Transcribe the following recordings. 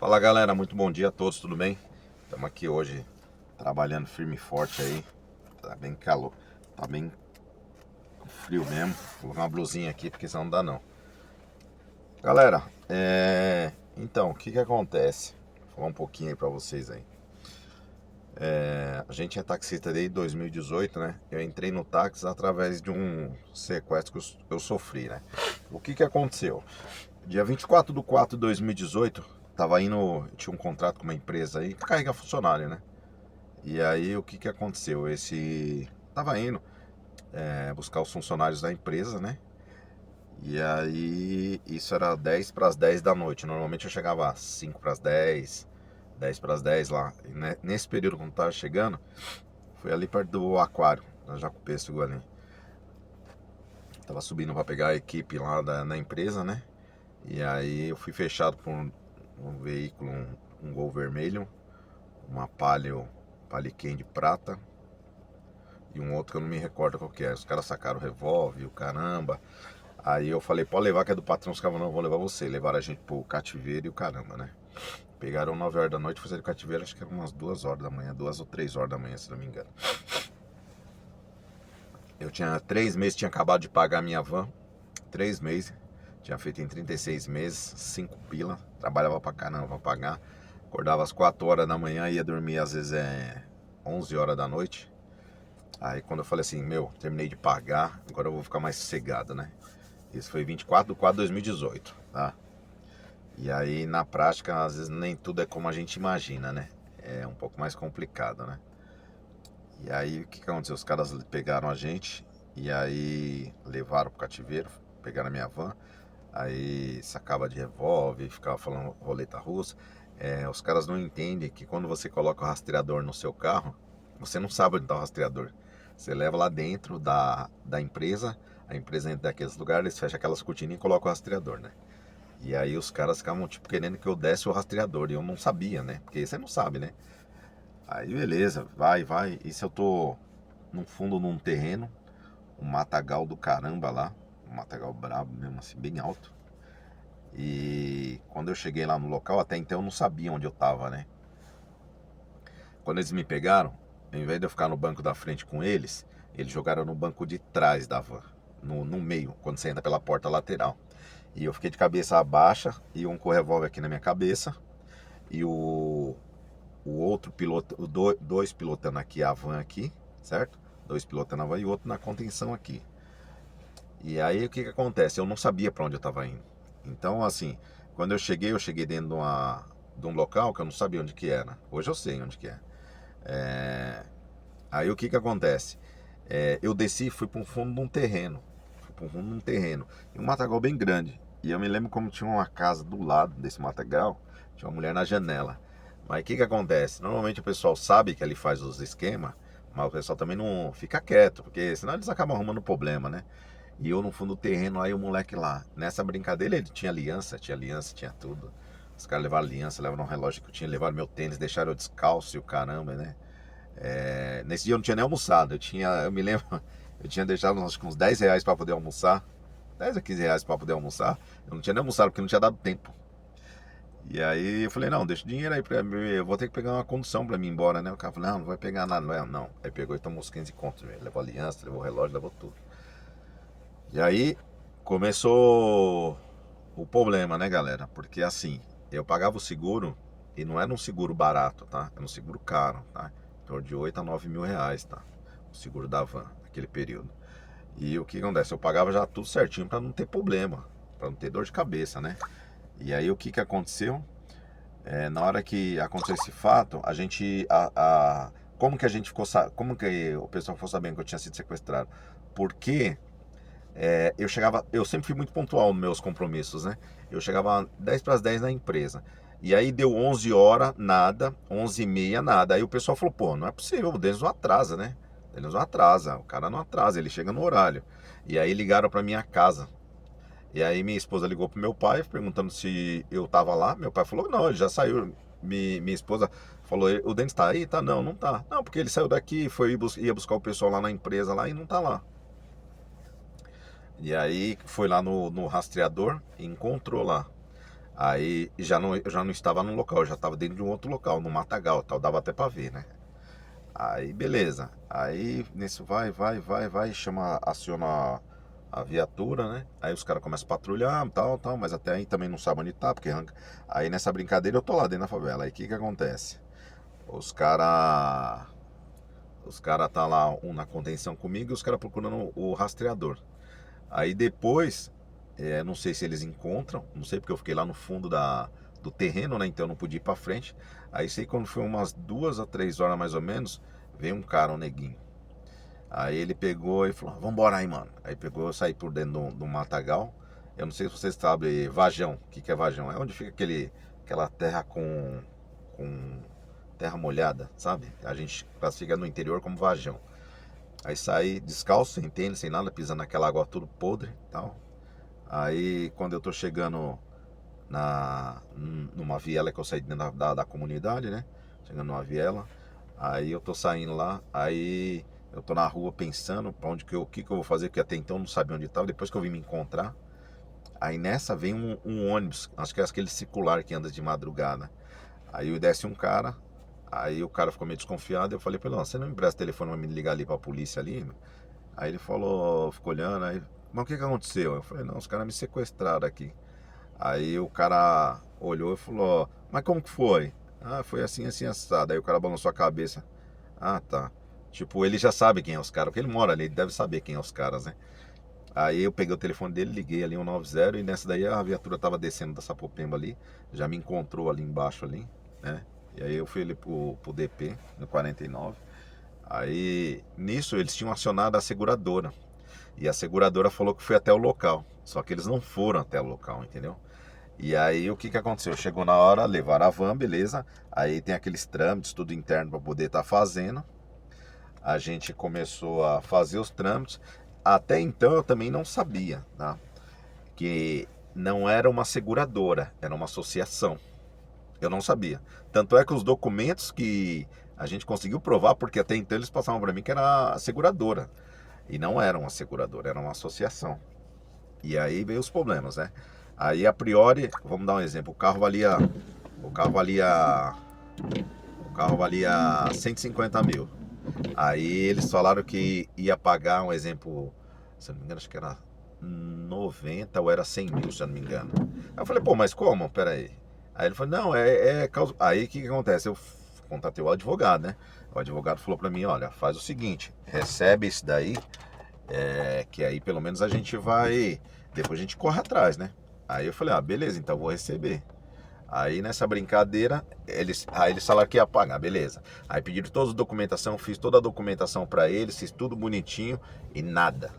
Fala galera, muito bom dia a todos, tudo bem? Estamos aqui hoje trabalhando firme e forte aí. Tá bem calor, tá bem frio mesmo. Vou colocar uma blusinha aqui porque senão não dá não. Galera, então, o que acontece? Vou falar um pouquinho aí pra vocês aí. A gente é taxista desde 2018, né? Eu entrei no táxi através de um sequestro que eu sofri, né? O que aconteceu? Dia 24 de 4 de 2018, tinha um contrato com uma empresa aí pra carregar funcionário, né? E aí o que aconteceu? Tava indo buscar os funcionários da empresa, né? E aí isso era 10 para as 10 da noite. Normalmente eu chegava às 5 para as 10, 10 para as 10 lá. E nesse período quando tava chegando, foi ali perto do aquário, na Jacopêssego ali. Tava subindo para pegar a equipe lá na empresa, né? E aí eu fui fechado por um veículo, um Gol vermelho, uma Palio de prata e um outro que eu não me recordo qual que é. Os caras sacaram o revólver, o caramba. Aí eu falei, pode levar que é do patrão. Os caras não, vou levar você. Levaram a gente pro cativeiro e o caramba, né? Pegaram 9 horas da noite, fizeram o cativeiro, acho que eram umas 2 horas da manhã, 2 ou 3 horas da manhã, se não me engano. Eu tinha 3 meses, tinha acabado de pagar a minha van. 3 meses. Tinha feito em 36 meses, 5 pila. Trabalhava pra caramba pra pagar. Acordava às 4 horas da manhã, ia dormir às vezes 11 horas da noite. Aí quando eu falei assim, meu, terminei de pagar, agora eu vou ficar mais sossegado, né? Isso foi 24 de 4 de 2018, tá? E aí na prática, às vezes nem tudo é como a gente imagina, né? É um pouco mais complicado, né? E aí o que aconteceu? Os caras pegaram a gente e aí levaram pro cativeiro, pegaram a minha van, aí sacava de revólver, ficava falando roleta russa. Os caras não entendem que quando você coloca o rastreador no seu carro, você não sabe onde está o rastreador. Você leva lá dentro da empresa, a empresa entra daqueles lugares, eles fecham aquelas cortininhas e colocam o rastreador, né? E aí os caras ficavam tipo querendo que eu desse o rastreador e eu não sabia, né? Porque você não sabe, né? Aí beleza, vai. E se eu tô no fundo num terreno, um matagal do caramba lá, um matagal brabo mesmo assim, bem alto. E quando eu cheguei lá no local, até então eu não sabia onde eu tava, né? Quando eles me pegaram, ao invés de eu ficar no banco da frente com eles, eles jogaram no banco de trás da van, no meio, quando você entra pela porta lateral. E eu fiquei de cabeça baixa e um com o revólver aqui na minha cabeça. E o outro piloto, dois pilotando aqui a van aqui, certo? Dois pilotando a van e o outro na contenção aqui. E aí o que acontece? Eu não sabia para onde eu estava indo. Então, assim, quando eu cheguei dentro de um local que eu não sabia onde que era. Hoje eu sei onde que é. Aí o que acontece? Eu desci e fui para um fundo de um terreno. Fui para um fundo de um terreno. E um matagal bem grande. E eu me lembro como tinha uma casa do lado desse matagal. Tinha uma mulher na janela. Mas o que acontece? Normalmente o pessoal sabe que ali faz os esquemas. Mas o pessoal também não fica quieto. Porque senão eles acabam arrumando problema, né? E eu no fundo do terreno, aí o moleque lá. Nessa brincadeira ele tinha aliança, tinha tudo. Os caras levaram aliança, levaram um relógio que eu tinha, levaram meu tênis, deixaram eu descalço e o caramba, né? Nesse dia eu não tinha nem almoçado. Eu me lembro, eu tinha deixado acho que uns 10 reais pra poder almoçar. 10 a 15 reais pra poder almoçar. Eu não tinha nem almoçado porque não tinha dado tempo. E aí eu falei, não, deixa o dinheiro aí pra mim, eu vou ter que pegar uma condução pra mim ir embora, né? O cara falou, não vai pegar nada, não é, não. Aí pegou e tomou uns 15 contos, levou aliança, levou o relógio, levou tudo. E aí começou o problema, né, galera? Porque assim, eu pagava o seguro e não era um seguro barato, tá? Era um seguro caro, tá? Em torno de 8 a 9 mil reais, tá? O seguro da van, naquele período. E o que acontece? Eu pagava já tudo certinho pra não ter problema, pra não ter dor de cabeça, né? E aí o que aconteceu? Na hora que aconteceu esse fato, a gente. Como que a gente ficou. Como que o pessoal ficou sabendo que eu tinha sido sequestrado? Porque eu sempre fui muito pontual nos meus compromissos, né? Eu chegava 10 para as 10 na empresa. E aí deu 11 horas, nada, 11 e meia, nada. Aí o pessoal falou, pô, não é possível, o Denis não atrasa, né? O Denis não atrasa, o cara não atrasa, ele chega no horário. E aí ligaram para minha casa. E aí minha esposa ligou pro meu pai, perguntando se eu tava lá. Meu pai falou, não, ele já saiu. Minha esposa falou, o Denis tá aí? Tá, não, não tá. Não, porque ele saiu daqui, ia buscar o pessoal lá na empresa lá e não tá lá. E aí foi lá no rastreador e encontrou lá. Aí eu já não estava num local, eu já estava dentro de um outro local, no matagal, tal, dava até pra ver, né? Aí beleza. Aí nisso vai, chama, aciona a viatura, né? Aí os caras começam a patrulhar, tal, mas até aí também não sabem onde tá, porque arranca. Aí nessa brincadeira eu tô lá dentro da favela. Aí o que que acontece? Os caras tá lá um na contenção comigo e os caras procurando o rastreador. Aí depois, não sei se eles encontram, não sei porque eu fiquei lá no fundo do terreno, né? Então eu não podia ir pra frente. Aí sei que quando foi umas 2 a 3 horas mais ou menos, veio um cara, um neguinho. Aí ele pegou e falou: vambora aí, mano. Aí pegou, eu saí por dentro do matagal. Eu não sei se vocês sabem, vajão. O que que é vajão? É onde fica aquela terra com terra molhada, sabe? A gente classifica no interior como vajão. Aí saí descalço, sem tênis, sem nada, pisando naquela água tudo podre e tal. Aí quando eu tô chegando numa viela que eu saí dentro da comunidade, né? Chegando numa viela. Aí eu tô saindo lá, aí eu tô na rua pensando pra onde o que que eu vou fazer, porque até então eu não sabia onde tava, depois que eu vim me encontrar. Aí nessa vem um ônibus, acho que é aquele circular que anda de madrugada. Aí desce um cara, aí o cara ficou meio desconfiado, eu falei pra ele: não, você não me empresta o telefone pra me ligar ali pra polícia ali? Aí ele falou, ficou olhando, aí, mas o que que aconteceu? Eu falei: não, os caras me sequestraram aqui. Aí o cara olhou e falou: mas como que foi? Ah, foi assim, assim, assado. Aí o cara balançou a cabeça. Ah, tá. Tipo, ele já sabe quem é os caras, porque ele mora ali, ele deve saber quem é os caras, né? Aí eu peguei o telefone dele, liguei ali 190 e nessa daí a viatura tava descendo da Sapopemba ali, já me encontrou ali embaixo ali, né? E aí eu fui ali pro DP, no 49. Aí nisso eles tinham acionado a seguradora. E a seguradora falou que foi até o local. Só que eles não foram até o local, entendeu? E aí o que que aconteceu? Chegou na hora, levaram a van, beleza. Aí tem aqueles trâmites, tudo interno para poder estar fazendo. A gente começou a fazer os trâmites. Até então eu também não sabia, tá? Que não era uma seguradora, era uma associação. Eu não sabia. Tanto é que os documentos que a gente conseguiu provar, porque até então eles passavam para mim que era a seguradora. E não era uma seguradora, era uma associação. E aí veio os problemas, né? Aí a priori, vamos dar um exemplo, o carro valia, o carro valia 150 mil. Aí eles falaram que ia pagar, um exemplo, se eu não me engano, acho que era 90 ou era 100 mil, se eu não me engano. Aí eu falei: pô, mas como? Pera aí. Aí ele falou: não, é causa. Aí o que que acontece? Eu contatei o advogado, né? O advogado falou pra mim: olha, faz o seguinte, recebe esse daí, que aí pelo menos a gente vai, depois a gente corre atrás, né? Aí eu falei: ah, beleza, então eu vou receber. Aí nessa brincadeira, aí eles falaram que ia pagar, beleza. Aí pediram toda a documentação, fiz toda a documentação pra eles, fiz tudo bonitinho e nada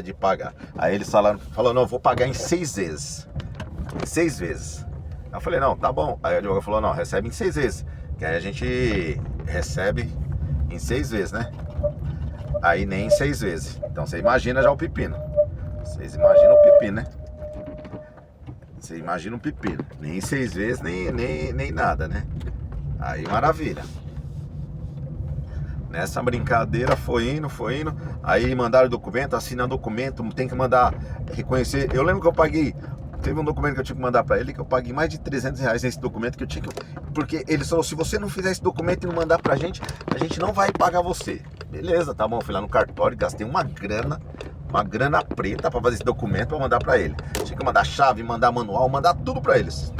de pagar. Aí eles falaram, não, eu vou pagar em 6 vezes. Em 6 vezes. Aí eu falei: não, tá bom. Aí o advogado falou: não, recebe em 6 vezes. Que aí a gente recebe em 6 vezes, né? Aí nem em 6 vezes. Então você imagina já o pepino. Vocês imaginam o pepino, né? Você imagina um pepino. Nem 6 vezes, nem nada, né? Aí maravilha. Nessa brincadeira foi indo. Aí mandaram documento, assina documento, tem que mandar reconhecer. Eu lembro que eu paguei. Teve um documento que eu tinha que mandar pra ele, que eu paguei mais de 300 reais nesse documento que eu tinha que. Porque ele falou: se você não fizer esse documento e não mandar pra gente, a gente não vai pagar você. Beleza, tá bom. Fui lá no cartório, gastei uma grana preta pra fazer esse documento pra mandar pra ele. Tinha que mandar chave, mandar manual, mandar tudo pra eles.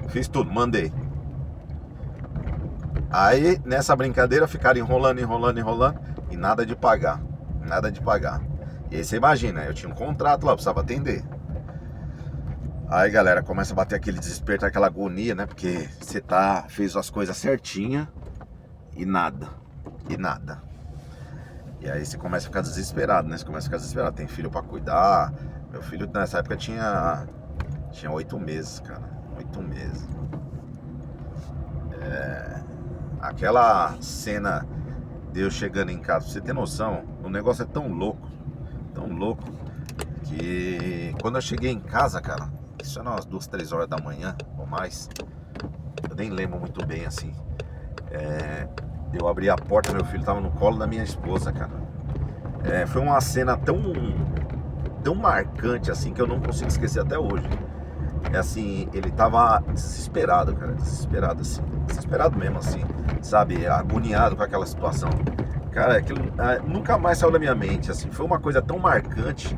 Fiz tudo, mandei. Aí nessa brincadeira ficaram enrolando e nada de pagar. E aí você imagina, eu tinha um contrato lá, precisava atender. Aí galera, começa a bater aquele desespero, aquela agonia, né? Porque você fez as coisas certinha e nada. E aí você começa a ficar desesperado, né? Tem filho pra cuidar. Meu filho nessa época tinha 8 meses, cara. 8 meses. Aquela cena de eu chegando em casa, pra você ter noção, o negócio é tão louco, que quando eu cheguei em casa, cara, isso era umas 2, 3 horas da manhã ou mais, eu nem lembro muito bem assim. Eu abri a porta, meu filho tava no colo da minha esposa, cara. Foi uma cena tão marcante assim que eu não consigo esquecer até hoje. é assim, ele tava desesperado, cara, desesperado assim, desesperado mesmo assim, sabe, agoniado com aquela situação. Cara, aquilo nunca mais saiu da minha mente, assim, foi uma coisa tão marcante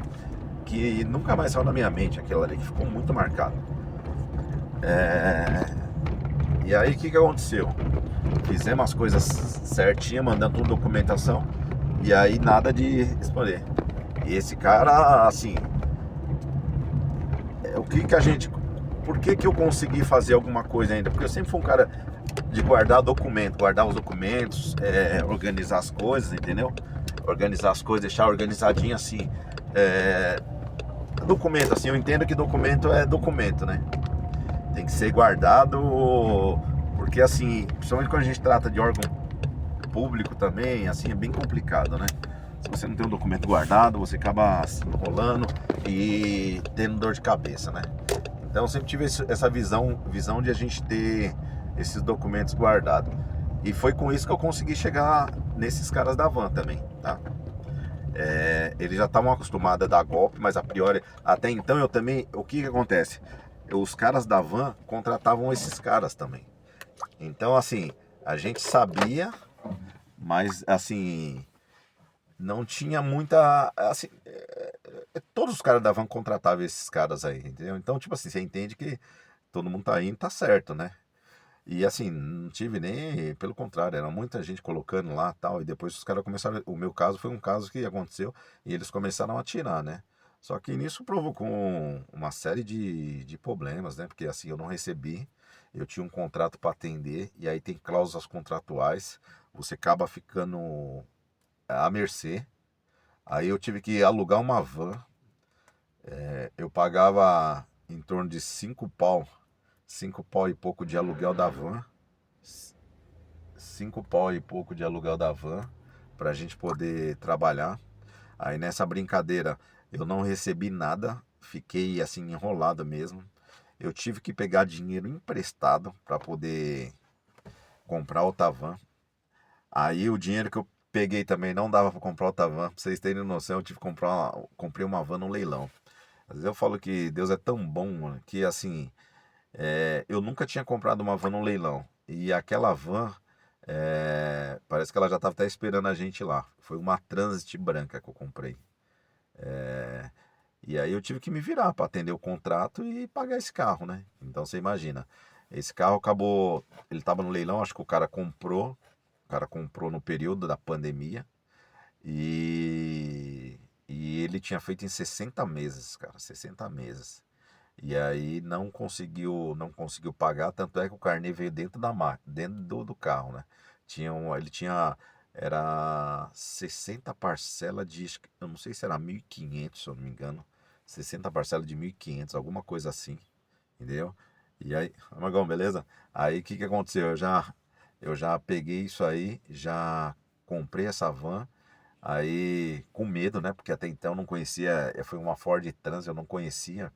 que nunca mais saiu da minha mente aquilo ali, que ficou muito marcado. É... E aí, o que aconteceu? Fizemos as coisas certinho, mandando tudo documentação, e aí nada de responder. E esse cara, assim, o que que a gente... Por que que eu consegui fazer alguma coisa ainda? Porque eu sempre fui um cara de guardar documento, guardar os documentos, organizar as coisas, entendeu? Organizar as coisas, deixar organizadinho assim. Documento, assim, eu entendo que documento é documento, né? Tem que ser guardado, porque assim, principalmente quando a gente trata de órgão público também, assim, é bem complicado, né? Se você não tem um documento guardado, você acaba se enrolando e tendo dor de cabeça, né? Então eu sempre tive essa visão de a gente ter esses documentos guardados. E foi com isso que eu consegui chegar nesses caras da van também, tá? Eles já estavam acostumados a dar golpe, mas a priori, até então eu também, o que que acontece? Os caras da van contratavam esses caras também. Então assim, a gente sabia, mas assim, não tinha muita, assim, todos os caras da van contratavam esses caras aí, entendeu? Então tipo assim, você entende que todo mundo tá indo, tá certo, né? E assim, não tive nem, pelo contrário, era muita gente colocando lá tal, e depois os caras começaram, o meu caso foi um caso que aconteceu, e eles começaram a atirar, né? Só que nisso provocou uma série de problemas, né? Porque assim, eu não recebi, eu tinha um contrato para atender, e aí tem cláusulas contratuais, você acaba ficando à mercê. Aí eu tive que alugar uma van, eu pagava em torno de 5 pau e pouco de aluguel da van, 5 pau e pouco de aluguel da van para a gente poder trabalhar. Aí nessa brincadeira eu não recebi nada, fiquei assim enrolado mesmo. Eu tive que pegar dinheiro emprestado para poder comprar outra van. Aí o dinheiro que eu peguei também não dava para comprar outra van. Pra vocês terem noção, eu tive que comprei uma van no leilão. Às vezes eu falo que Deus é tão bom, mano, que assim, eu nunca tinha comprado uma van no leilão. E aquela van, parece que ela já estava até esperando a gente lá. Foi uma Transit branca que eu comprei. E aí eu tive que me virar para atender o contrato e pagar esse carro, né? Então você imagina. Esse carro acabou, ele estava no leilão, acho que o cara comprou no período da pandemia e ele tinha feito em 60 meses, cara, 60 meses. E aí não conseguiu pagar, tanto é que o carnê veio dentro da máquina, dentro do carro, né? Ele tinha, era 60 parcelas de, eu não sei se era 1.500, se eu não me engano, 60 parcelas de 1.500, alguma coisa assim, entendeu? E aí, Magão, beleza? Aí o que que aconteceu? Eu já peguei isso aí, já comprei essa van, aí com medo, né? Porque até então eu não conhecia, foi uma Ford Trans, eu não conhecia.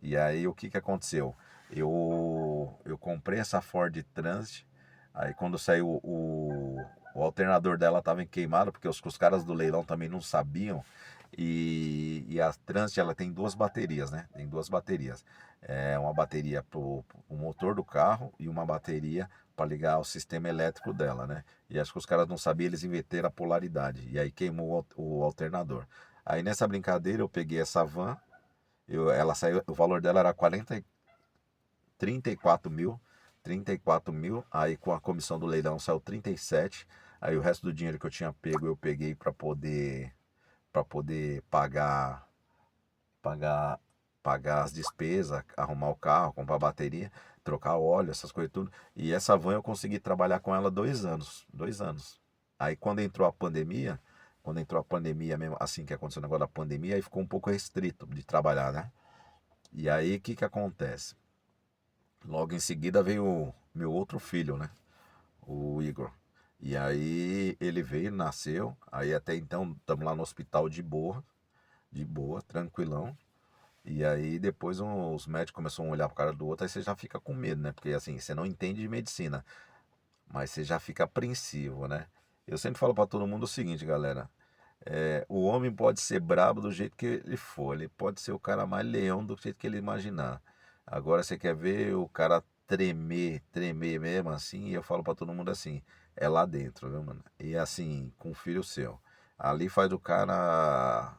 E aí o que que aconteceu? Eu comprei essa Ford Transit, aí quando saiu o alternador dela estava queimado, porque os caras do leilão também não sabiam. E a Transit ela tem duas baterias, né? Tem duas baterias. Uma bateria para o motor do carro e uma bateria para ligar o sistema elétrico dela, né? E acho que os caras não sabiam, eles inverteram a polaridade. E aí queimou o alternador. Aí nessa brincadeira eu peguei essa van, ela saiu, o valor dela era 34 mil, 34 mil, aí com a comissão do leilão saiu 37, aí o resto do dinheiro que eu tinha pego eu peguei para poder pagar, pagar as despesas, arrumar o carro, comprar bateria, trocar óleo, essas coisas tudo. E essa van eu consegui trabalhar com ela 2 anos, 2 anos. Aí quando entrou a pandemia mesmo, assim que aconteceu o negócio da pandemia, aí ficou um pouco restrito de trabalhar, né? E aí, o que que acontece? Logo em seguida veio o meu outro filho, né? O Igor. E aí ele veio, nasceu. Aí até então estamos lá no hospital de boa, tranquilão. E aí depois os médicos começaram a olhar pro cara do outro, aí você já fica com medo, né? Porque assim, você não entende de medicina, mas você já fica apreensivo, né? Eu sempre falo para todo mundo o seguinte, galera. O homem pode ser brabo do jeito que ele for, ele pode ser o cara mais leão do jeito que ele imaginar. Agora você quer ver o cara tremer mesmo assim, e eu falo pra todo mundo assim, é lá dentro, viu, mano? E assim, com o filho seu. Ali faz o cara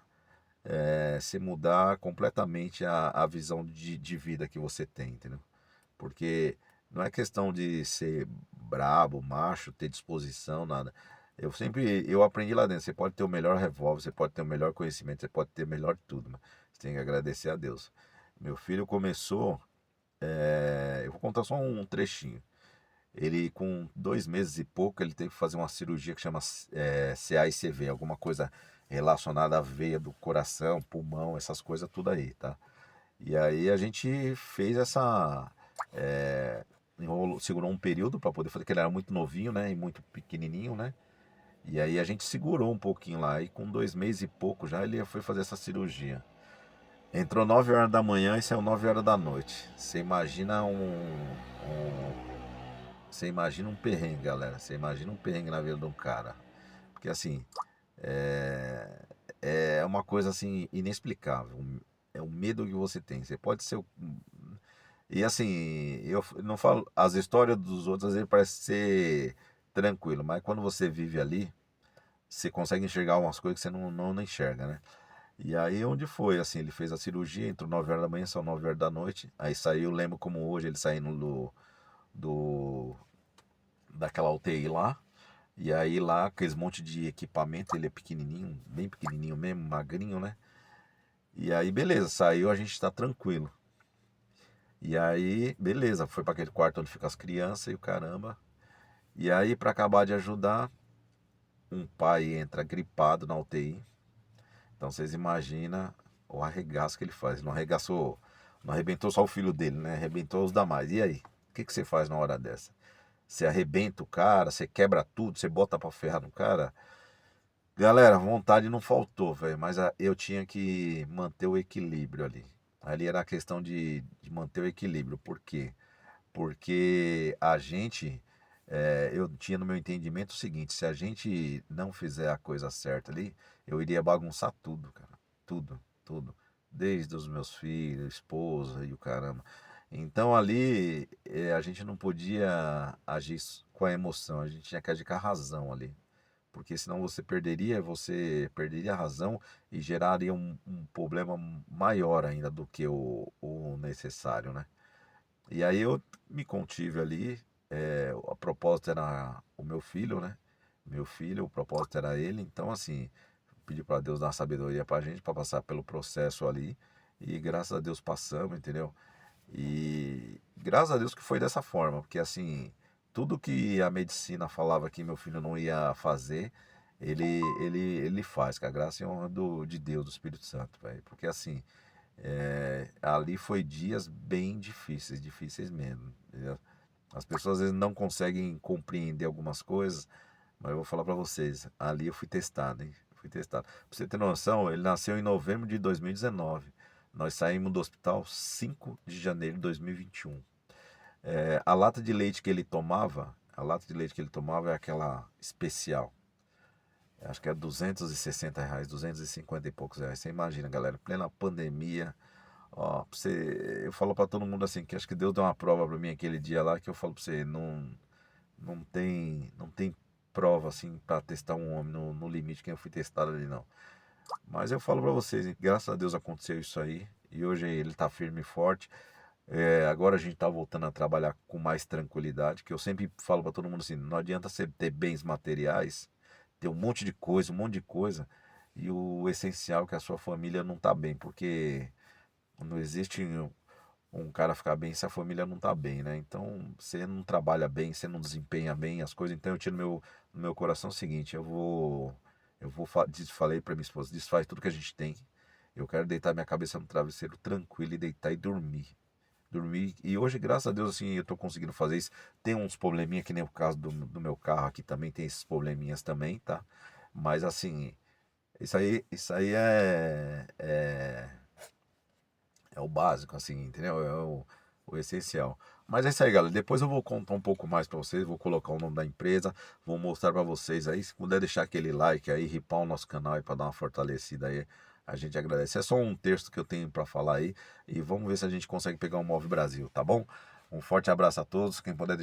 se mudar completamente a visão de vida que você tem, entendeu? Porque não é questão de ser brabo, macho, ter disposição, nada. Eu aprendi lá dentro, você pode ter o melhor revólver, você pode ter o melhor conhecimento, você pode ter o melhor de tudo, mas você tem que agradecer a Deus. Meu filho começou, eu vou contar só um trechinho. Ele, com 2 meses e pouco, ele teve que fazer uma cirurgia que chama CA e CV, alguma coisa relacionada à veia do coração, pulmão, essas coisas tudo aí, tá? E aí a gente fez essa. Segurou um período para poder fazer, porque ele era muito novinho, né? E muito pequenininho, né? E aí a gente segurou um pouquinho lá. E com 2 meses e pouco já ele foi fazer essa cirurgia. Entrou 9 horas da manhã e saiu 9 horas da noite. Você imagina um perrengue, galera. Você imagina um perrengue na vida de um cara. Porque assim, é, é uma coisa assim inexplicável. É o medo que você tem. Você pode ser. E assim, eu não falo. As histórias dos outros às vezes parece ser tranquilo, mas quando você vive ali, você consegue enxergar umas coisas que você não enxerga, né? E aí onde foi, assim, ele fez a cirurgia, entrou 9 horas da manhã, são 9 horas da noite. Aí saiu, lembro como hoje, ele saindo do daquela UTI lá. E aí lá, aqueles monte de equipamento, ele é pequenininho, bem pequenininho mesmo, magrinho, né? E aí, beleza, saiu, a gente tá tranquilo. E aí, beleza, foi para aquele quarto onde ficam as crianças e o caramba. E aí, para acabar de ajudar, um pai entra gripado na UTI. Então vocês imaginam o arregaço que ele faz. Não arregaçou, não arrebentou só o filho dele, né? Arrebentou os demais. E aí? O que você faz na hora dessa? Você arrebenta o cara, você quebra tudo, você bota pra ferrar no cara. Galera, vontade não faltou, velho, mas eu tinha que manter o equilíbrio ali. Ali era a questão de manter o equilíbrio. Por quê? Porque a gente, eu tinha no meu entendimento o seguinte: se a gente não fizer a coisa certa ali, eu iria bagunçar tudo, cara. Tudo, tudo. Desde os meus filhos, esposa e o caramba. Então ali a gente não podia agir com a emoção, a gente tinha que agir com a razão ali. Porque senão você perderia a razão e geraria um problema maior ainda do que o necessário, né? E aí eu me contive ali, a propósito era o meu filho, né? Meu filho, o propósito era ele, então assim, pedi para Deus dar sabedoria pra gente para passar pelo processo ali e graças a Deus passamos, entendeu? E graças a Deus que foi dessa forma, porque assim, tudo que a medicina falava que meu filho não ia fazer, ele faz, com a graça e honra de Deus, do Espírito Santo, velho. Porque assim, ali foi dias bem difíceis, difíceis mesmo, entendeu? As pessoas às vezes não conseguem compreender algumas coisas, mas eu vou falar pra vocês, ali eu fui testado, hein? Fui testado. Pra você ter noção, ele nasceu em novembro de 2019. Nós saímos do hospital 5 de janeiro de 2021. A lata de leite que ele tomava, a lata de leite que ele tomava é aquela especial. Acho que é R$ 260, 250 e poucos reais. Você imagina, galera, plena pandemia. Ó, eu falo pra todo mundo assim, que acho que Deus deu uma prova pra mim aquele dia lá, que eu falo pra você, não tem prova assim pra testar um homem no limite que eu fui testado ali, não. Mas eu falo pra vocês, hein, graças a Deus aconteceu isso aí. E hoje ele tá firme e forte. Agora a gente tá voltando a trabalhar com mais tranquilidade, que eu sempre falo pra todo mundo assim, não adianta você ter bens materiais, ter um monte de coisa, e o essencial é que a sua família não tá bem, porque não existe um cara ficar bem se a família não tá bem, né? Então, você não trabalha bem, você não desempenha bem as coisas, então eu tiro no meu coração o seguinte, falei pra minha esposa, desfaz tudo que a gente tem. Eu quero deitar minha cabeça no travesseiro tranquilo e deitar e dormir. Dormir. E hoje, graças a Deus, assim, eu tô conseguindo fazer isso. Tem uns probleminha, que nem o caso do meu carro aqui também, tem esses probleminhas também, tá? Mas assim, isso aí é o básico, assim, entendeu? É o essencial. Mas é isso aí, galera. Depois eu vou contar um pouco mais pra vocês, vou colocar o nome da empresa, vou mostrar pra vocês aí. Se puder deixar aquele like aí, ripar o nosso canal aí pra dar uma fortalecida aí A gente agradece. É só um texto que eu tenho para falar aí e vamos ver se a gente consegue pegar um Move Brasil, tá bom? Um forte abraço a todos. Quem puder